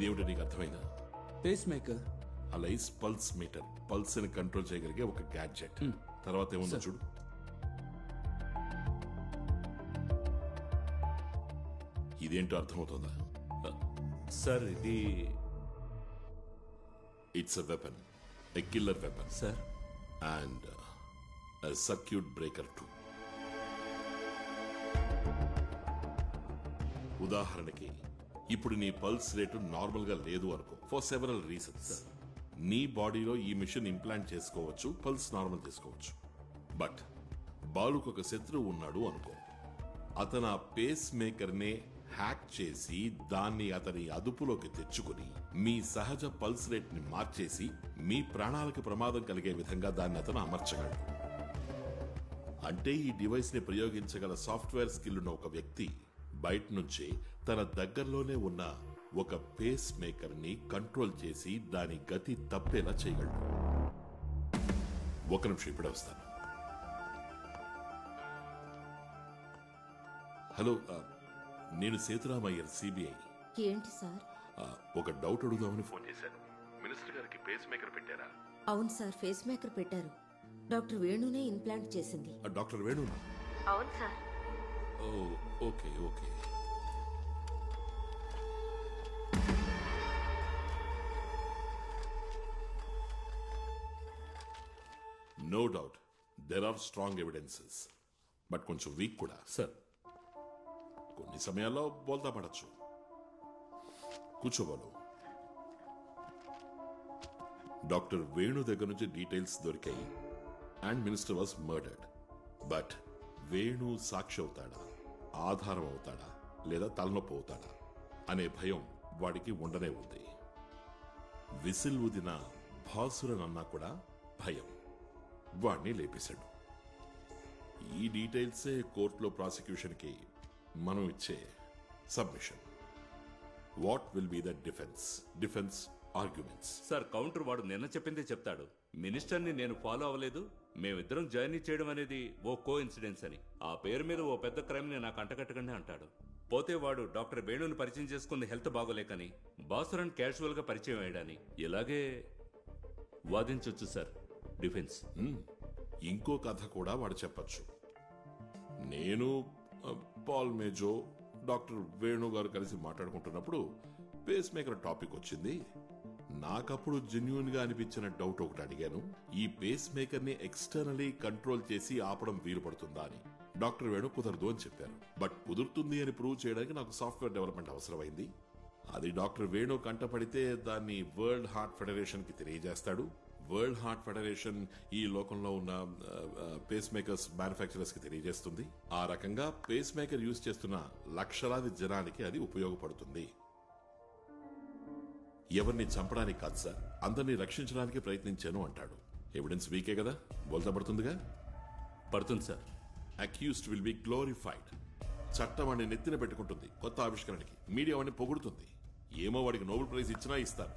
ఇదేమిటో నీకు అర్థమైందా? Pacemaker. Alias pulse meter, pulse ని కంట్రోల్ చేయగలిగే ఒక గ్యాడ్జెట్. తర్వాత ఏముందో చూడు. ఇదేంటో అర్థమవుతుందా? సార్ ఇది it's a weapon, a killer weapon sir, and a circuit breaker to. ఉదాహరణకి ఇప్పుడు నీ పల్స్ రేటు నార్మల్ గా లేదు అనుకో, ఫర్ సెవెరల్ రీజన్స్. నీ బాడీలో ఈ మిషన్ ఇంప్లాంట్ చేసుకోవచ్చు, పల్స్ నార్మల్ చేసుకోవచ్చు. బట్ బాలుకు ఒక శత్రువు ఉన్నాడు అనుకో, అతను ఆ పేస్ మేకర్ నే హ్యాక్ చేసి దాన్ని అతని అదుపులోకి తెచ్చుకుని మీ సహజ పల్స్ రేట్ ని మార్చేసి మీ ప్రాణాలకు ప్రమాదం కలిగే విధంగా దాన్ని అతను అమర్చగలడు. అంటే ఈ డివైస్ ని ప్రయోగించగల సాఫ్ట్వేర్ స్కిల్ ఉన్న ఒక వ్యక్తి బయట నుంచే తన దగ్గరలోనే ఉన్న ఒక పేస్ మేకర్ ని కంట్రోల్ చేసి దాని గతి తప్పేలా చేయగలడు. ఒక నిమిషం, ఇప్పుడే వస్తాను. హలో, నేను సేతురామయ్యర్, సిబిఐ. ఏంటి సార్? ఒక డౌట్ అడుగుదామని ఫోన్ చేశాను. మినిస్టర్ గారికి పేస్ మేకర్ పెట్టారా? అవును సార్, ఫేస్ మేకర్ పెట్టారు. డాక్టర్ వేణునే ఇంప్లాంట్ చేసింది. డాక్టర్ వేణునా? అవును sir. Okay okay. No doubt there are strong evidences, but కొంచెం వీక్ కూడా. సార్, కొన్ని సమయాల్లో బోల్తా పడచ్చు. కూర్చోవాలు. డాక్టర్ వేణు దగ్గర నుంచి డీటెయిల్స్ దొరికాయి and minister was murdered. But Venu సాక్షి అవుతాడా, ఆధారం అవుతాడా, లేదా తలనొప్పి అవుతాడా అనే భయం వాడికి ఉండనే ఉంది. విసిల్ ఊదిన భాసురనన్నా కూడా భయం వాణ్ణి లేపేశాడు. ఈ డీటెయిల్సే కోర్టులో ప్రాసిక్యూషన్ కి మనం ఇచ్చే submission. What will be the defence arguments? Sir, counter వాడు నిన్న చెప్పిందే చెప్తాడు. మినిస్టర్ని నేను ఫాలో అవ్వలేదు, మేమిద్దరం జర్నీ చేయడం అనేది ఓ కో ఇన్సిడెన్స్ అని. ఆ పేరు మీద ఓ పెద్ద క్రైమ్ ని నాకు అంటగట్టకండి అంటాడు. పోతే వాడు డాక్టర్ వేణుని పరిచయం చేసుకుంది హెల్త్ బాగోలేకని, బాసురన్ క్యాజువల్ గా పరిచయం అయ్యాడని. ఇలాగే వాదించొచ్చు సార్ డిఫెన్స్. ఇంకో కథ కూడా వాడు చెప్పచ్చు. నేను పాల్ మేజో, డాక్టర్ వేణు గారు కలిసి మాట్లాడుకుంటున్నప్పుడు పేస్ మేకర్ టాపిక్ వచ్చింది. నాకప్పుడు జెన్యూన్ గా అనిపించిన డౌట్ ఒకటి అడిగాను. ఈ పేస్ మేకర్ ని ఎక్స్టర్నలీ కంట్రోల్ చేసి ఆపడం వీలు పడుతుందా అని. డాక్టర్ వేణు కుదరదు అని చెప్పారు. బట్ కుదురుతుంది అని ప్రూవ్ చేయడానికి నాకు సాఫ్ట్వేర్ డెవలప్మెంట్ అవసరమైంది. అది డాక్టర్ వేణు కంటపడితే దాన్ని వరల్డ్ హార్ట్ ఫెడరేషన్ కి తెలియజేస్తాడు. వరల్డ్ హార్ట్ ఫెడరేషన్ ఈ లోకంలో ఉన్న పేస్ మేకర్స్ మ్యానుఫ్యాక్చరర్స్ కి తెలియజేస్తుంది. ఆ రకంగా పేస్ మేకర్ యూజ్ చేస్తున్న లక్షలాది జనానికి అది ఉపయోగపడుతుంది. ఎవరిని చంపడానికి కాదు సార్, అందరినీ రక్షించడానికి ప్రయత్నించాను అంటాడు. ఎవిడెన్స్ వీకే కదా, బోల్తా పడుతుందిగా. పడుతుంది sir. Accused will be glorified. చట్టం వాడిని నెత్తిన పెట్టుకుంటుంది కొత్త ఆవిష్కరణకి. మీడియా వాడిని పొగుడుతుంది. ఏమో వాడికి నోబెల్ ప్రైజ్ ఇచ్చినా ఇస్తారు.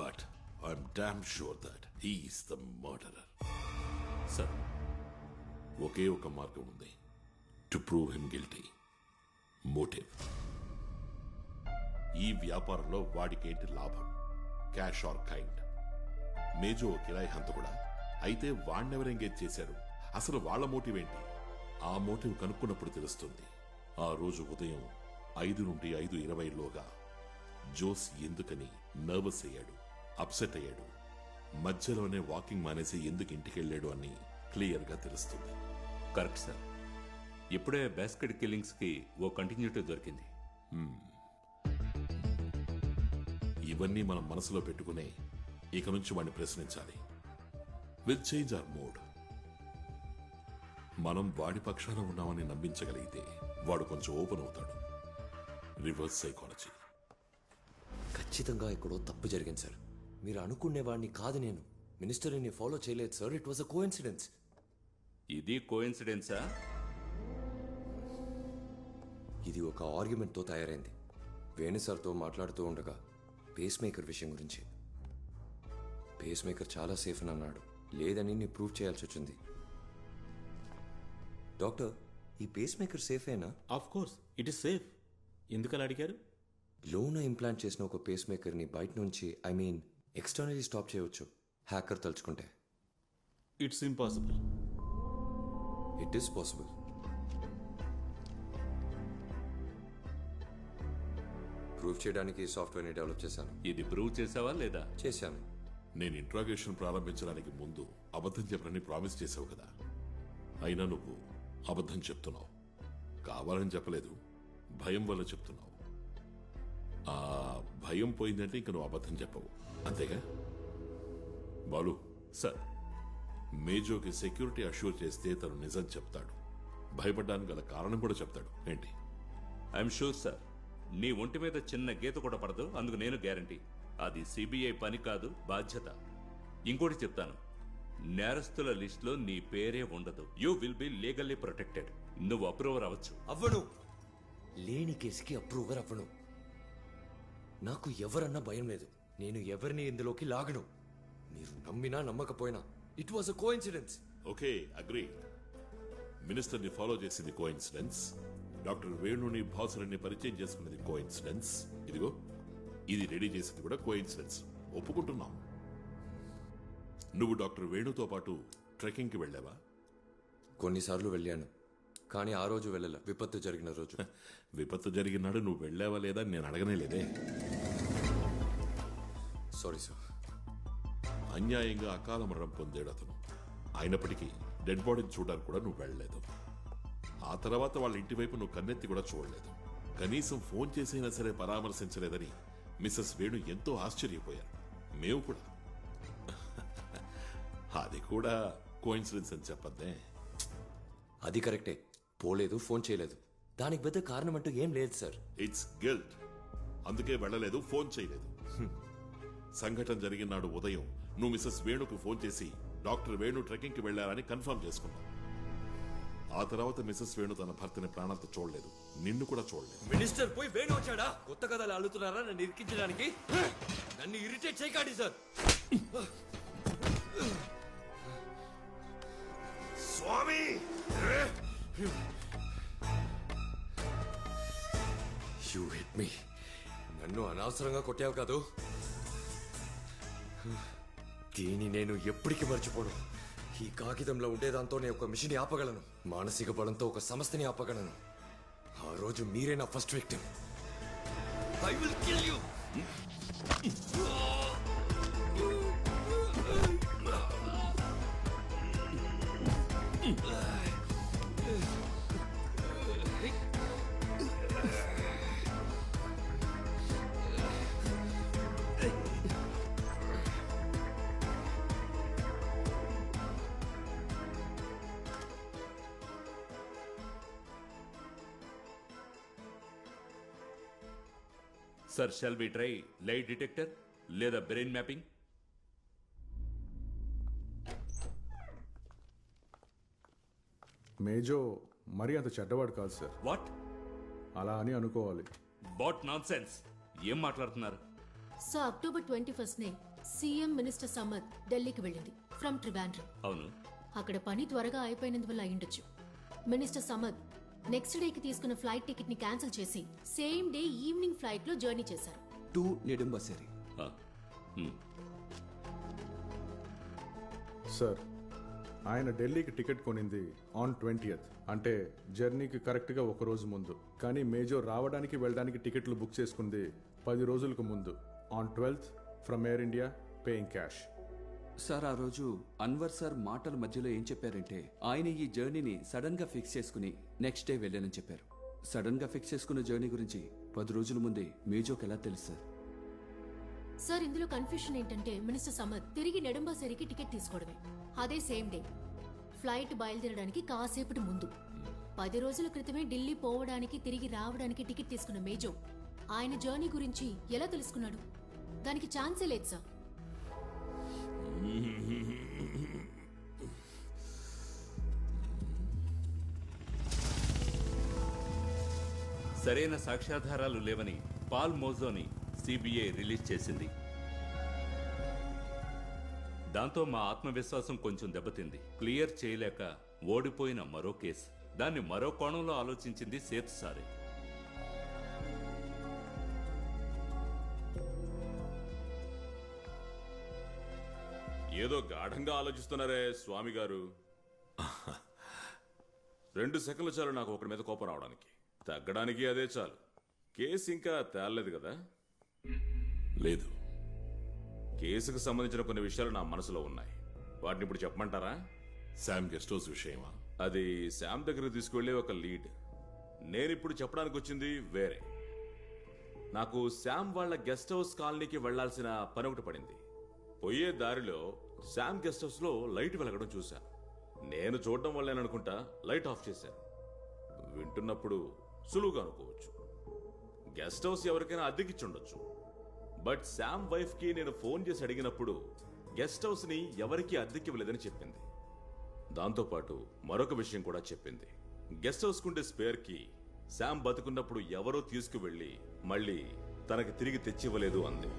But I'm damn sure that he is the murderer. Sir, ఒకే ఒక మార్గం ఉంది to prove him guilty. Motive. ఈ వ్యాపారంలో వాడికేంటి లాభం? Cash or kind. మేజో కిరాయి హంతకుడా? అయితే వాణ్ణెవరు ఎంగేజ్ చేశారు? అసలు వాళ్ల మోటివ్ ఏంటి? ఆ మోటివ్ కనుక్కున్నప్పుడు తెలుస్తుంది. ఆ రోజు ఉదయం 5 నుండి 5:20లోగా జోస్ ఎందుకని నర్వస్ అయ్యాడు, అప్సెట్ అయ్యాడు, మధ్యలోనే వాకింగ్ మానేసి ఎందుకు ఇంటికెళ్లాడు అని క్లియర్ గా తెలుస్తుంది. Correct sir. ఇప్పుడే బాస్కెట్ కిల్లింగ్స్ కి ఓ కంటిన్యూటీ దొరికింది. ఇవన్నీ మనం మనసులో పెట్టుకునే ఇక నుంచి వాడిని ప్రశ్నించాలి. Will change our mood. మనం వాడి పక్షాన ఉన్నామని నమ్మించగలిగితే వాడు కొంచెం ఓపెన్ అవుతాడు. Reverse psychology. ఖచ్చితంగా ఎక్కడో తప్పు జరిగింది సార్. మీరు అనుకునేవాడిని కాదు నేను. మినిస్టర్ని ఫాలో చేయలేదు sir. It was a coincidence. ఇది కోఇన్సిడెన్సా? ఇది ఒక ఆర్గ్యుమెంట్తో తయారైంది. వేణు సార్తో మాట్లాడుతూ ఉండగా పేస్ మేకర్ విషయం గురించి. పేస్ మేకర్ చాలా సేఫ్ అని అన్నాడు. లేదని నేను ప్రూవ్ చేయాల్సి వచ్చింది. డాక్టర్, ఈ పేస్ మేకర్ సేఫేనా? Of course it is safe. ఎందుకలా అడిగారు? లోన ఇంప్లాంట్ చేసిన ఒక పేస్ మేకర్ని బయట నుంచి ఎక్స్టర్నలీ స్టాప్ చేయవచ్చు హ్యాకర్ తలుచుకుంటే. It's impossible. It is possible. Prove చేయడానికి సాఫ్ట్వేర్ని డెవలప్ చేశాను. ఇది ప్రూవ్ చేసావా లేదా? చేశాను. నేను ఇంట్రాగేషన్ ప్రారంభించడానికి ముందు అబద్ధం చెప్పనని ప్రామిస్ చేసావు కదా, అయినా నువ్వు అబద్ధం చెప్తున్నావు. కావాలని చెప్పలేదు, భయం వల్ల చెప్తున్నావు. ఆ భయం పోయిందంటే ఇంక నువ్వు అబద్ధం చెప్పవు, అంతేగా? బాలు సార్, మేజోకి సెక్యూరిటీ అష్యూర్ చేస్తే తను నిజం చెప్తాడు. భయపడ్డానికి గల కారణం కూడా చెప్తాడు. ఏంటి? I'm sure sir. నీ ఒంటి మీద చిన్న గీత కూడా పడదు, అందుకు నేను గ్యారంటీ. అది సిబిఐ పని కాదు, బాధ్యత. ఇంకోటి చెప్తాను, నేరస్తుల లిస్టులో నీ పేరే ఉండదు. You will be legally protected. నువ్వు అప్రూవర్ అవ్వచ్చు. అవ్వను. లేని కేసుకి అప్రూవర్ అవ్వను. నాకు ఎవరన్నా భయం లేదు. నేను ఎవరిని ఇందులోకి లాగను. మీరు నమ్మినా నమ్మకపోయినా it was a coincidence. Okay, agree. మినిస్టర్ని ఫాలో చేసింది కోఇన్సిడెన్స్. డాక్టర్ వేణుని భాసుని పరిచయం చేసుకున్నది కోఇన్సిడెన్స్. ఇదిగో ఇది రెడీ చేసింది కూడా కోఇన్సిడెన్స్. ఒప్పుకుంటున్నాం. నువ్వు డాక్టర్ వేణుతో పాటు ట్రెక్కింగ్కి వెళ్ళావా? కొన్నిసార్లు వెళ్ళాను, కానీ ఆ రోజు వెళ్ళలే. విపత్తు జరిగిన రోజు. విపత్తు జరిగినాడు నువ్వు వెళ్ళావా లేదా అని నేను అడగనే లేదే. Sorry sir. అన్యాయంగా అకాల మరణం పొందాడు అతను. అయినప్పటికీ డెడ్ బాడీని చూడడానికి కూడా నువ్వు వెళ్ళలేదు. ఆ తర్వాత వాళ్ళ ఇంటి వైపు నువ్వు కన్నెత్తి కూడా చూడలేదు. కనీసం ఫోన్ చేసైనా సరే పరామర్శించలేదని మిస్సెస్ వేణు ఎంతో ఆశ్చర్యపోయారు. మేము కూడా. అది కూడా కోఇన్సిడెన్స్ అని చెప్పద్దే. అది కరెక్టే. పోలేదు, ఫోన్ చేయలేదు. దానికి పెద్ద కారణం అంటూ ఏం లేదు సార్. It's guilt. అందుకే వెళ్ళలేదు, ఫోన్ చేయలేదు. సంఘటన జరిగిన నాడు ఉదయం నువ్వు మిస్సెస్ వేణుకు ఫోన్ చేసి డాక్టర్ వేణు ట్రెక్కింగ్కి వెళ్లారని కన్ఫర్మ్ చేసుకున్నావు. ఆ తర్వాత మిస్సెస్ వేణు తన భర్తని ప్రాణంతో చూడలేదు, నిన్ను కూడా చూడలేదు. మినిస్టర్ పోయి వేణు వచ్చాడా? కొత్త కథలు అల్లుతున్నారా నన్ను ఇరికించడానికి? నన్ను ఇరిటేట్ చేయకండి సార్. స్వామి, యు హిట్ మీ. నన్ను అనవసరంగా కొట్టావు కాదు. దీన్ని నేను ఎప్పటికీ మర్చిపోను. ఈ కాగితంలో ఉండేదాంతో నేను ఒక మిషన్ ఆపగలను. మానసిక బలంతో ఒక సంస్థని ఆపగలను. ఆ రోజు మీరే నా first victim. I will kill you. Sir, shall we try lie detector లేదా బ్రెయిన్ మ్యాపింగ్? మేజో మరీ అంత చెడ్డవాడు కాదు సార్. వాట్? అలా అని అనుకోవాలి. What nonsense? ఏం మాట్లాడుతున్నారు? సో అక్టోబర్ 21నే సీఎం మినిస్టర్ సమద్ ఢిల్లీకి వెళ్ళింది ఫ్రమ్ ట్రివాండ్రం. అవును. అక్కడ పని త్వరగా అయిపోయినందువల్ల అయ్యుండొచ్చు. మినిస్టర్ సమద్ నెక్స్ట్ డేకి తీసుకున్న ఫ్లైట్ టికెట్ ని క్యాన్సిల్ చేసి సేమ్ డే ఈవినింగ్ ఫ్లైట్ లో జర్నీ చేశారు. టు నెడుంబసరి. సార్, ఆయన ఢిల్లీకి టికెట్ కొనింది ఆన్ 20th, అంటే జర్నీకి కరెక్ట్గా ఒక రోజు ముందు. కానీ మేజో రావడానికి వెళ్ళడానికి టికెట్లు బుక్ చేసుకుంది 10 రోజులకు ముందు, on 12th from air India, paying cash. Sir, ఆ రోజు అన్వర్ సార్ మాటల మధ్యలో ఏం చెప్పారంటే ఆయన ఈ జర్నీని సడన్ గా ఫిక్స్ చేసుకుని నెక్స్ట్ డే వెళ్ళానని చెప్పారు. సడన్ గా ఫిక్స్ చేసుకున్న జర్నీ గురించి 10 రోజుల ముందే మేజోకి ఎలా తెలుసు సార్? సార్, ఇందులో కన్ఫ్యూషన్ ఏంటంటే మినిస్టర్ సమద్ తిరిగి నెడుంబసరికి టికెట్ తీసుకోవడమే. అదే సేమ్ డే ఫ్లైట్ బయలుదేరడానికి కాసేపటి ముందు 10 రోజుల క్రితమే ఢిల్లీ పోవడానికి తిరిగి రావడానికి టికెట్ తీసుకున్న మేజో ఆయన జర్నీ గురించి ఎలా తెలుసుకున్నాడు? దానికి ఛాన్సే లేదు సార్. సరైన సాక్ష్యాధారాలు లేవని పాల్ మోజోని సిబిఐ రిలీజ్ చేసింది. దాంతో మా ఆత్మవిశ్వాసం కొంచెం దెబ్బతింది. క్లియర్ చేయలేక ఓడిపోయిన మరో కేసు. దాన్ని మరో కోణంలో ఆలోచించింది సేత్ సారే. ఏదో గాఢంగా ఆలోచిస్తున్నారే స్వామి గారు. 2 సెకండ్లు చాలు నాకు ఒకరి మీద కోపం రావడానికి. తగ్గడానికి అదే చాలు. కేసు ఇంకా తేలలేదు కదా? లేదు. కేసుకు సంబంధించిన కొన్ని విషయాలు నా మనసులో ఉన్నాయి. వాటిని ఇప్పుడు చెప్పమంటారా? శామ్ గెస్ట్ హౌస్ విషయమా? అది శామ్ దగ్గరికి తీసుకువెళ్ళే ఒక లీడ్. నేనిప్పుడు చెప్పడానికి వచ్చింది వేరే. నాకు శామ్ వాళ్ళ గెస్ట్ హౌస్ కాలనీకి వెళ్లాల్సిన పని ఒకటి పడింది. పోయే దారిలో శామ్ గెస్ట్ హౌస్ లో లైట్ వెలగడం చూశాను. నేను చూడడం వల్లేననుకుంటా లైట్ ఆఫ్ చేశాను. వింటున్నప్పుడు సులువుగా అనుకోవచ్చు, గెస్ట్ హౌస్ ఎవరికైనా అద్దెకిచ్చుండొచ్చు. బట్ శామ్ వైఫ్ కి నేను ఫోన్ చేసి అడిగినప్పుడు గెస్ట్ హౌస్ ని ఎవరికీ అద్దెకివ్వలేదని చెప్పింది. దాంతోపాటు మరొక విషయం కూడా చెప్పింది. గెస్ట్ హౌస్ కుండే స్పేర్ కి శామ్ బతుకున్నప్పుడు ఎవరో తీసుకువెళ్లి మళ్ళీ తనకి తిరిగి తెచ్చివ్వలేదు అంది.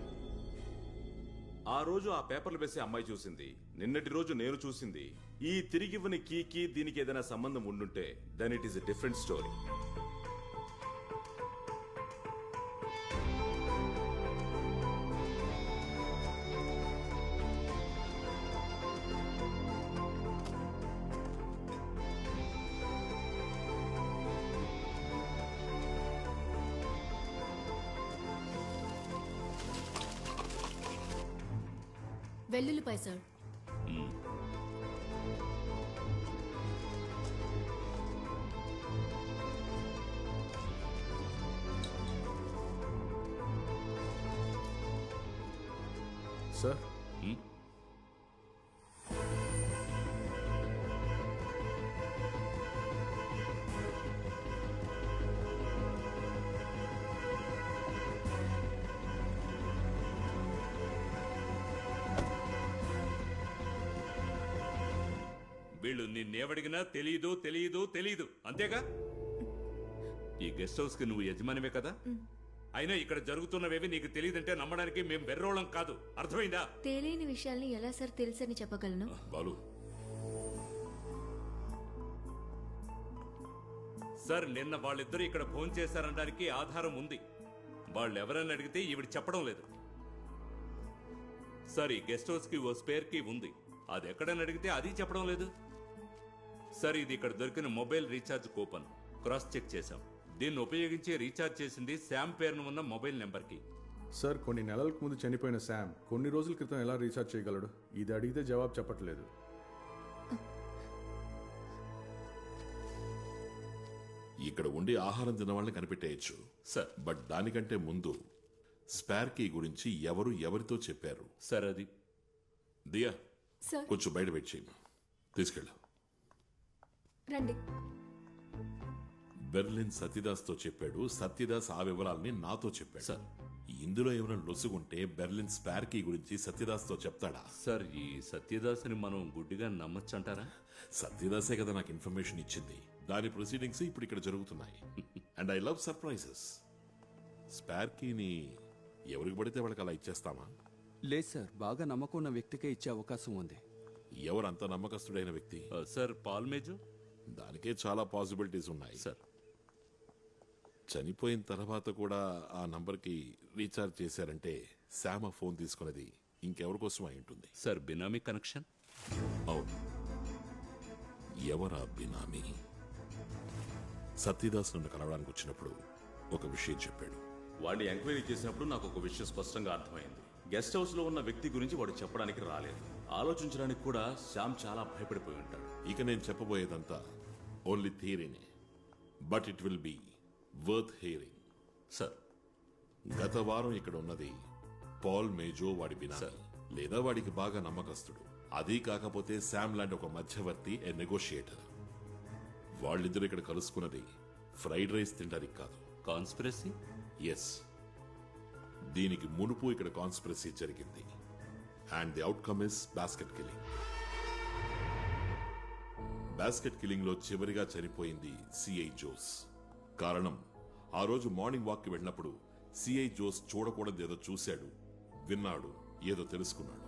ఆ రోజు ఆ పేపర్లు వేసే అమ్మాయి చూసింది, నిన్నటి రోజు నేను చూసింది. ఈ తిరిగివ్వని కీకి దీనికి ఏదైనా సంబంధం ఉండుంటే then it is a different story. వెల్లుల్లిపాయ సార్. సార్ వీళ్ళు నిన్నేవడిగినా తెలీదు తెలీదు తెలీదు అంతేగా? ఈ గెస్ట్ హౌస్ కి నువ్వు యజమానివే కదా? అయినా ఇక్కడ జరుగుతున్నవేవి నీకు తెలియదంటే నమ్మడానికి మేం బెర్రోళం కాదు. అర్థమైందా? తెలియని విషయాల్ని ఎలా సార్ తెలుసని చెప్పగలను? బాలు, సార్ నిన్న వాళ్ళిద్దరూ ఇక్కడ ఫోన్ చేశారనడానికి ఆధారం ఉంది. వాళ్ళెవరని అడిగితే ఈవిడ చెప్పడం లేదు. సార్ ఈ గెస్ట్ హౌస్ కి ఓ స్పేర్ కీ ఉంది, అది ఎక్కడని అడిగితే అది చెప్పడం లేదు. సార్ ఇది ఇక్కడ దొరికిన mobile recharge coupon, cross check చేశాం. దీన్ని ఉపయోగించి రీఛార్జ్ చేసింది శామ్ పేరున ఉన్న మొబైల్ నెంబర్ కి. సార్ కొన్ని నెలలకు ముందు చనిపోయిన శామ్ కొన్ని రోజుల క్రితం ఎలా రీఛార్జ్ చేయగలడు? ఇది అడిగితే జవాబు చెప్పట్లేదు. ఇక్కడ ఉండి ఆహారం తిన్న వాళ్ళని కనిపెట్టేయచ్చు సార్. బట్ దానికంటే ముందు స్పేర్ కీ గురించి ఎవరితో చెప్పారు? సార్ అది దియా, సార్ కొంచెం బయట వెయిట్ చేయను, తీసుకెళ్ళు. రండి. బెర్లిన్ సత్యదాస్తో చెప్పాడు, సత్యదాస్ ఆ వివరాల్ని నాతో చెప్పాడు. సార్ ఇందులో ఎవరైనా లొసుగుంటే బెర్లిన్ స్పేర్ కీ గురించి సత్యదాస్తో చెప్తాడా? సార్ ఈ సత్యదాస్ని మనం గుడ్డిగా నమ్మొచ్చంటారా? సత్యదాసే కదా నాకు ఇన్ఫర్మేషన్ ఇచ్చింది. దాని ప్రొసీడింగ్స్ ఇప్పుడు ఇక్కడ జరుగుతున్నాయి. And I love surprises. Spare కీని ఎవరికి పడితే వాళ్ళకి అలా ఇచ్చేస్తామా? లేదు సార్, బాగా నమ్మకం ఉన్న వ్యక్తికే ఇచ్చే అవకాశం ఉంది. ఎవరంత నమ్మకస్తుడైన వ్యక్తి? సార్ పాల్మేజు. దానికే చాలా పాసిబిలిటీస్ ఉన్నాయి సార్. చనిపోయిన తర్వాత కూడా ఆ నంబర్కి రీఛార్జ్ చేశారంటే శామ ఫోన్ తీసుకున్నది ఇంకెవరి కోసం అయి ఉంటుంది. సార్ బినామీ కనెక్షన్. అవును. ఎవరా బినామీ? సత్యదాస్ నన్ను కలవడానికి వచ్చినప్పుడు ఒక విషయం చెప్పాడు. వాడిని ఎంక్వైరీ చేసినప్పుడు నాకు ఒక విషయం స్పష్టంగా అర్థమైంది. గెస్ట్ హౌస్ లో ఉన్న వ్యక్తి గురించి వాడు చెప్పడానికి రాలేదు. ఆలోచించడానికి కూడా శ్యామ్ చాలా భయపడిపోయి ఉంటాడు. ఇక నేను చెప్పబోయేదంతా ఓన్లీ థియరీనే, but it will be worth hearing. Sir గత వారం ఇక్కడ ఉన్నది పాల్ మేజో, వాడి బినామీ లేదా వాడికి బాగా నమ్మకస్తుడు. అది కాకపోతే శామ్ లాంటి ఒక మధ్యవర్తి, ఏ నెగోషియేటర్. వాళ్ళిద్దరు ఇక్కడ కలుసుకున్నది ఫ్రైడ్ రైస్ తినడానికి కాదు. కాన్స్పిరసీ? ఎస్, దీనికి మునుపు ఇక్కడ కాన్స్పిరసీ జరిగింది. And the outcome is basket killing. Basket killing లో చివరిగా చనిపోయింది సిఐ జోస్. కారణం, ఆ రోజు మార్నింగ్ వాక్ కి వెళ్ళినప్పుడు సిఐ జోస్ చూడకూడదు ఏదో చూశాడు, విన్నాడు, ఏదో తెలుసుకున్నాడు.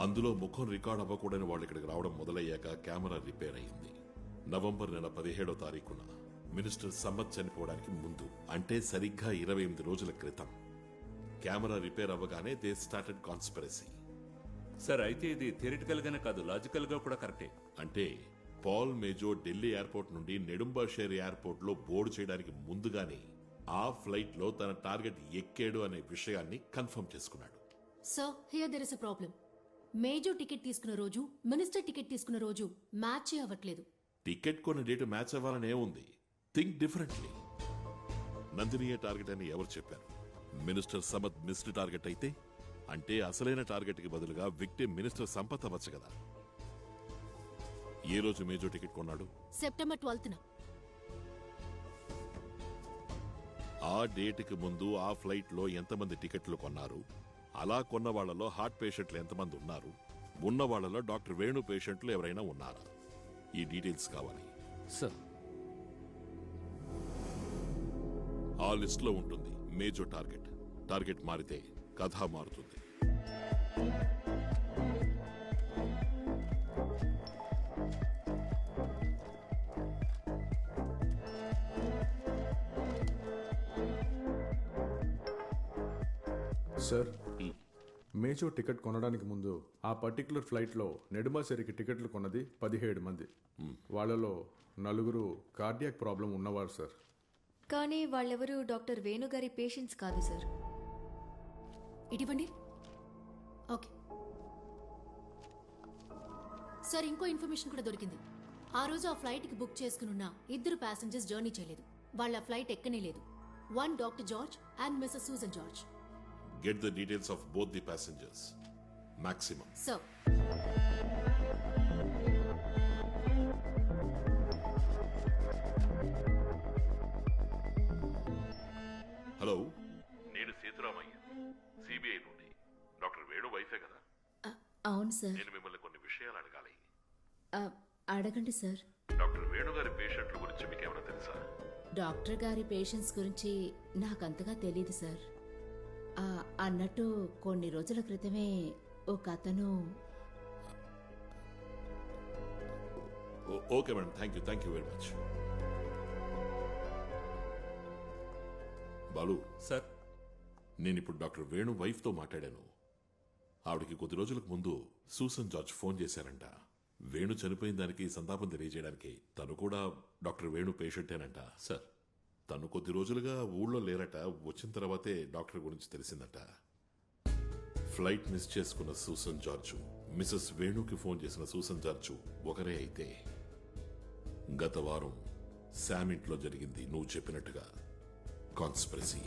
అందులో ముఖం రికార్డ్ అవ్వకూడని వాళ్ళు ఇక్కడికి రావడం మొదలయ్యాక కెమెరా రిపేర్ అయింది. నవంబర్ నెల 17వ తారీఖున మినిస్టర్ సమ్మత్ చనిపోవడానికి ముందు, అంటే సరిగ్గా 28 రోజుల క్రితం. కెమెరా రిపేర్ అవ్వగానే దే స్టార్టెడ్ కాన్స్పిరసీ. సార్ అయితే ఇది థియరిటికల్ గానే కాదు, లాజికల్ గా కూడా కరెక్టే. అంటే పాల్ మేజో ఢిల్లీ ఎయిర్పోర్ట్ నుండి నెడుంబాషేర్ ఎయిర్పోర్ట్ లో బోర్డు చేయడానికి ముందుగానే ఆ ఫ్లైట్ లో తన టార్గెట్ ఎక్కాడు అనే విషయాన్ని కన్ఫర్మ్ చేసుకున్నాడు. Sir here there is a problem. Major ticket తీసుకున్న రోజు, మినిస్టర్ టికెట్ తీసుకున్న రోజు మ్యాచ్ అవ్వట్లేదు. టికెట్ కొన్న డేట్ మ్యాచ్ అవ్వాలనే ఉంది. Think differently. నందినియే టార్గెట్ అని ఎవరు చెప్పారు? మినిస్టర్ సమత్ మిస్డ్ టార్గెట్ అయితే, అంటే అసలైన టార్గెట్ కి బదులుగా విక్టిమ్ మినిస్టర్ సంపత్ అవ్వచ్చు కదా. ఏ రోజు మేజో టికెట్ కొన్నాడు? సెప్టెంబర్ 12న. ఆ డేట్ కి ముందు ఆ ఫ్లైట్ లో ఎంతమంది టికెట్లు కొన్నారు? అలా కొన్న వాళ్లలో హార్ట్ పేషెంట్లు ఎంతమంది ఉన్నారు? ఉన్న వాళ్లలో డాక్టర్ వేణు పేషెంట్లు ఎవరైనా ఉన్నారా? ఈ డీటెయిల్స్ కావాలి సార్. ఆ లిస్ట్ లో ఉంటుంది మేజో టార్గెట్. టార్గెట్ మారితే కథ మారుతుంది. సార్, మేజో టికెట్ కొనడానికి ముందు ఆ పర్టికులర్ ఫ్లైట్లో నెడుమాసేరికి టికెట్లు కొన్నది 17 మంది. వాళ్ళలో 4 కార్డియాక్ ప్రాబ్లం ఉన్నవారు సార్. కానీ వాళ్ళెవరూ డాక్టర్ వేణుగారి పేషెంట్స్ కాదు సార్. ఇటువంటి ఓకే సార్, ఇంకో ఇన్ఫర్మేషన్ కూడా దొరికింది. ఆ రోజు ఆ ఫ్లైట్కి బుక్ చేసుకున్న 2 ప్యాసింజర్స్ జర్నీ చేయలేదు. వాళ్ళ ఫ్లైట్ ఎక్కనే లేదు. One doctor George and Mrs Susan George. Get the details of both the passengers. Maximum. Sir. Hello, నేను సీతారామయ్య, సిబిఐ నుండి. డాక్టర్ వేణు వైఫే కదా? అవును సార్. నేను మిమ్మల్ని కొన్ని విషయాలు అడగాలి. అడగండి సార్. డాక్టర్ వేణు గారి పేషెంట్ల గురించి మీకు ఏమైనా తెలుసా? డాక్టర్ గారి పేషెంట్స్ గురించి నాకంతగా తెలీదు సార్. అన్నట్టు కొన్ని రోజుల క్రితమే ఒక అతను. Okay madam, thank you very much. Balu sir, నేను ఇప్పుడు డాక్టర్ వేణు వైఫ్ తో మాట్లాడాను. ఆవిడకి కొద్ది రోజులకు ముందు సూసన్ జార్జ్ ఫోన్ చేశారంట. వేణు చనిపోయిన దానికి సంతాపం తెలియజేయడానికి. తను కూడా డాక్టర్ వేణు పేషెంటేనంట. సార్, తను కొద్ది రోజులుగా ఊళ్ళో లేరట. వచ్చిన తర్వాతే డాక్టర్ గురించి తెలిసిందట. ఫ్లైట్ మిస్ చేసుకున్న సూసన్ జార్జు, మిసెస్ వేణుకి ఫోన్ చేసిన సూసన్ జార్జు ఒకరే అయితే, గత వారం శామ్ ఇంట్లో జరిగింది నువ్వు చెప్పినట్టుగా conspiracy.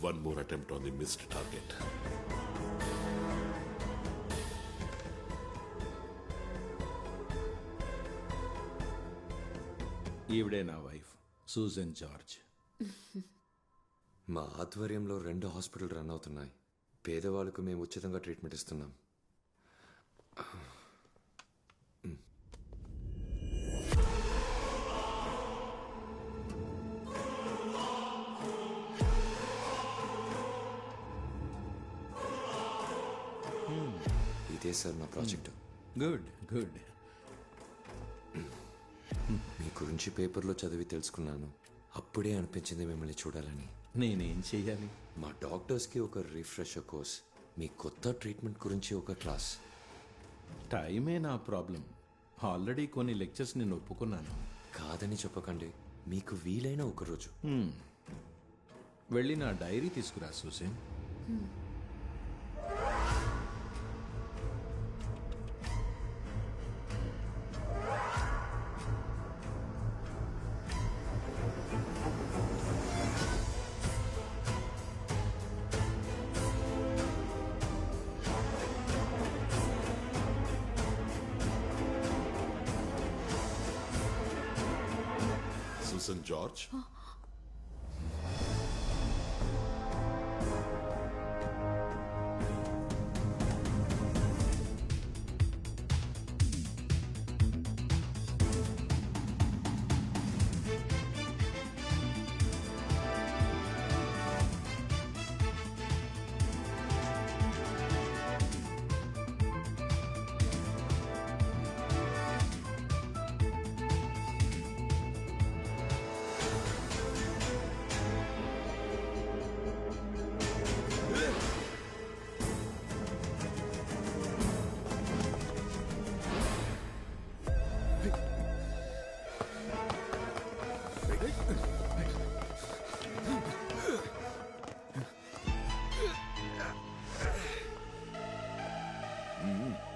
One more attempt on the missed target. ఈవిడే నా వైఫ్ సూజన్ జార్జ్. మా ఆధ్వర్యంలో 2 హాస్పిటల్ రన్ అవుతున్నాయి. పేదవాళ్ళకు మేము ఉచితంగా ట్రీట్మెంట్ ఇస్తున్నాం. ఇదే సార్ నా ప్రాజెక్ట్. Good good. మీ గురించి పేపర్లో చదివి తెలుసుకున్నాను. అప్పుడే అనిపించింది మిమ్మల్ని చూడాలని. నేనేం చెయ్యాలి? మా డాక్టర్స్కి ఒక రిఫ్రెషర్ కోర్స్, మీ కొత్త ట్రీట్మెంట్ గురించి ఒక క్లాస్. టైమే నా ప్రాబ్లం. ఆల్రెడీ కొన్ని లెక్చర్స్ నేను ఒప్పుకున్నాను. కాదని చెప్పకండి, మీకు వీలైన ఒకరోజు. వెళ్ళి నా డైరీ తీసుకురా సూసన్. సూసన్ జార్జ్,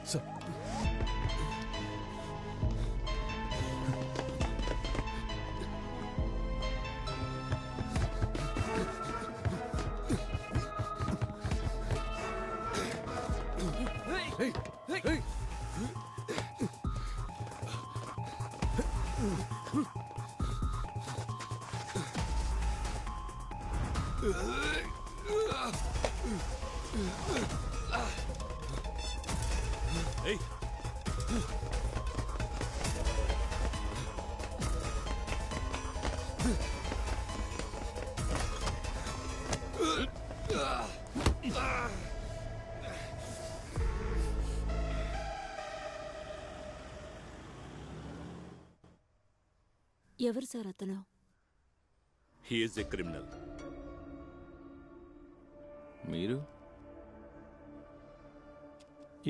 సార్ ఏయ్ ఎవరు సార్ అతను? He is a criminal. మీరు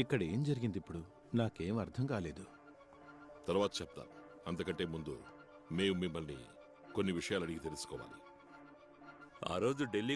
ఇక్కడ ఏం జరిగింది ఇప్పుడు? నాకేం అర్థం కాలేదు. తర్వాత చెప్తాను. అంతకంటే ముందు మేము మిమ్మల్ని కొన్ని విషయాలు అడిగి తెలుసుకోవాలి. ఆ రోజు ఢిల్లీ